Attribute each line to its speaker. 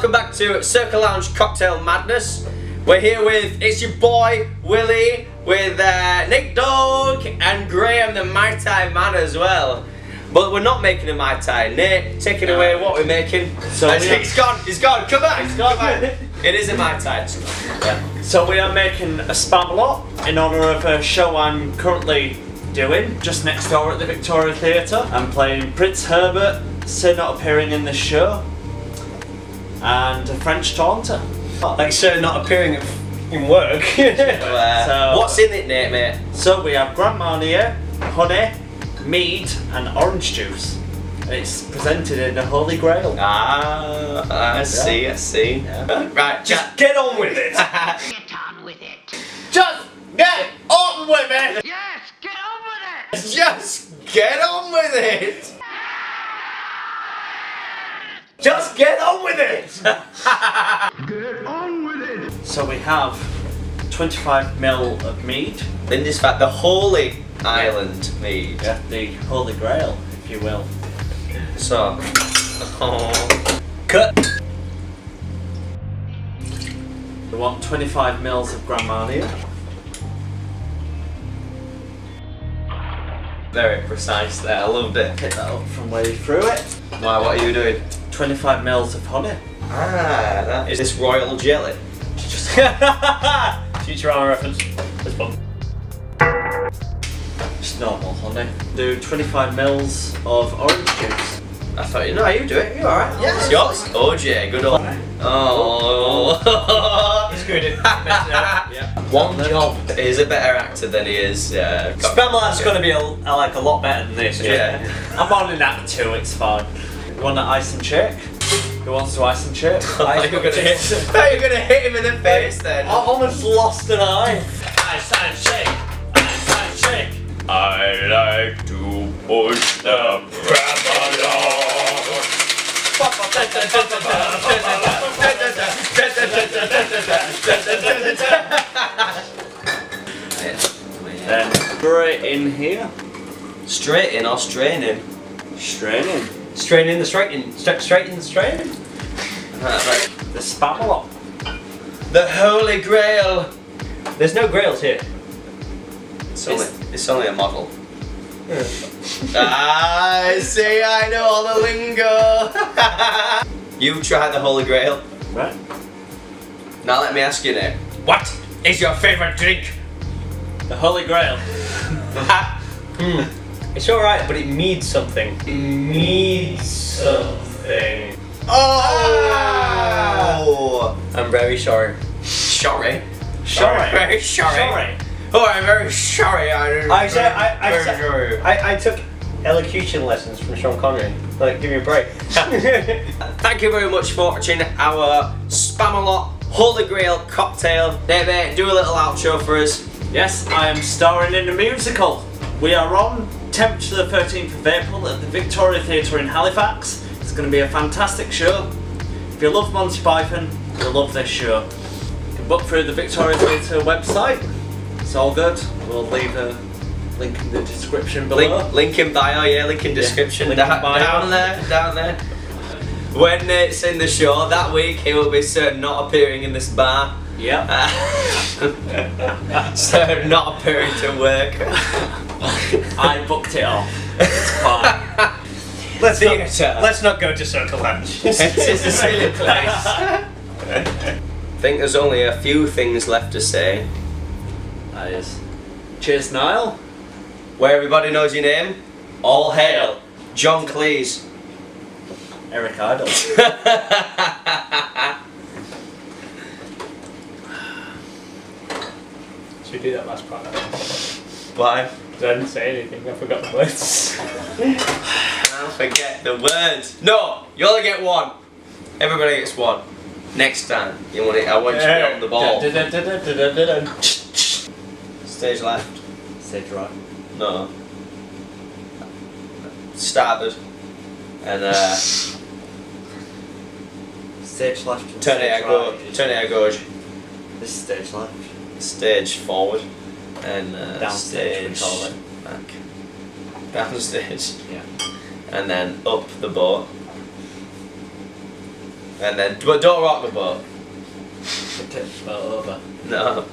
Speaker 1: welcome back to Circle Lounge Cocktail Madness. We're here with, it's your boy Willie, with Nick, Dogg and Graham the Mai Tai man as well. But we're not making a Mai Tai. Nick, taking away what we're making.
Speaker 2: So
Speaker 1: he's gone, come back, come back. It is a Mai Tai.
Speaker 2: Yeah. So we are making a Spamalot in honour of a show I'm currently doing just next door at the Victoria Theatre. I'm playing Prince Herbert, Sir not appearing in this show, and a French taunter.
Speaker 3: Like Sir not appearing in work.
Speaker 1: So, what's in it, Nate, mate?
Speaker 2: So we have Grand Marnier, honey, mead and orange juice. It's presented in the Holy Grail.
Speaker 1: I see. Yeah. Right,
Speaker 3: just get on with it.
Speaker 4: Get on with it.
Speaker 1: Just get on with it.
Speaker 4: Yes, get on with it.
Speaker 1: Just get on with it. Just get on with it.
Speaker 4: Get on with it.
Speaker 2: So we have 25ml of mead.
Speaker 1: Lindisfarne, the Holy Island mead.
Speaker 2: Yeah, the Holy Grail, if you will.
Speaker 1: So, cut.
Speaker 2: We want 25ml of Grand Marnier.
Speaker 1: Very precise there, I loved it.
Speaker 2: Pick that up from where you threw it.
Speaker 1: Why, what are you doing?
Speaker 2: 25ml of honey.
Speaker 1: That is this royal jelly.
Speaker 3: Futurama reference. That's fun.
Speaker 2: Just normal honey. Do 25ml of orange juice.
Speaker 1: I thought, no, you do it, you're alright. Yeah, it's yours. OJ, good old. Oh.
Speaker 3: He's good at messing up.
Speaker 1: Yeah. One job. He's a better actor than he is.
Speaker 3: Spamalot's gonna be a lot better than this.
Speaker 1: Yeah.
Speaker 2: I'm on in that too, it's fine. You want to ice and shake? Who wants to ice and shake?
Speaker 1: You're gonna hit him in the face then.
Speaker 2: I almost lost an eye.
Speaker 3: Ice and shake. Ice and shake.
Speaker 1: I like to push the
Speaker 2: Then straight in here.
Speaker 1: Straight in or straining?
Speaker 2: Straining.
Speaker 3: Straining the straighten. Straighten the straining.
Speaker 1: Right.
Speaker 2: The Spamalot.
Speaker 1: The Holy Grail.
Speaker 3: There's no grails here.
Speaker 1: It's only a model. I see, I know all the lingo. You've tried the Holy Grail.
Speaker 2: Right.
Speaker 1: Now let me ask you now. What is your favourite drink?
Speaker 2: The Holy Grail.
Speaker 3: It's alright, but it means something. It means something.
Speaker 1: Oh!
Speaker 3: I'm very sorry.
Speaker 1: Sorry.
Speaker 2: Sorry.
Speaker 1: Very sorry. Oh, I'm very sorry.
Speaker 3: I took elocution lessons from Sean Connery. Like, give me a break.
Speaker 1: Thank you very much for watching our Spamalot Holy Grail cocktail. Mate, do a little outro for us.
Speaker 2: Yes, I am starring in a musical. We are on 10th to the 13th of April at the Victoria Theatre in Halifax. It's going to be a fantastic show. If you love Monty Python, you'll love this show. You can book through the Victoria Theatre website. It's all good. We'll leave a link in the description below.
Speaker 1: Link in bio, yeah, link in description.
Speaker 3: Link in bio.
Speaker 1: Down there. When Nate's in the show that week, he will be not appearing in this bar.
Speaker 2: Yep.
Speaker 1: So not appearing to work.
Speaker 2: I booked it off. It's fine.
Speaker 3: Let's not go to Circle Lounge.
Speaker 1: It's a silly place. I think there's only a few things left to say.
Speaker 2: That is. Cheers, Niall.
Speaker 1: Where everybody knows your name. All hail John Cleese.
Speaker 2: Eric Idle.
Speaker 3: Should we do that last part?
Speaker 1: Why?
Speaker 3: I didn't say anything, I forgot the words.
Speaker 1: I'll forget the words. No, you only get one. Everybody gets one. Next time, I want you to be on the ball. Stage left.
Speaker 2: Stage right.
Speaker 1: No. Starboard. And
Speaker 2: Stage left. And
Speaker 1: turn it
Speaker 2: stage
Speaker 1: a go.
Speaker 2: right.
Speaker 1: Turn it a gauge.
Speaker 2: This is stage left.
Speaker 1: Stage forward. And
Speaker 2: Downstage, we call it.
Speaker 1: back. Downstage.
Speaker 2: Yeah.
Speaker 1: And then up the boat. And then, but don't rock the boat.
Speaker 3: Tip the boat over.
Speaker 1: No.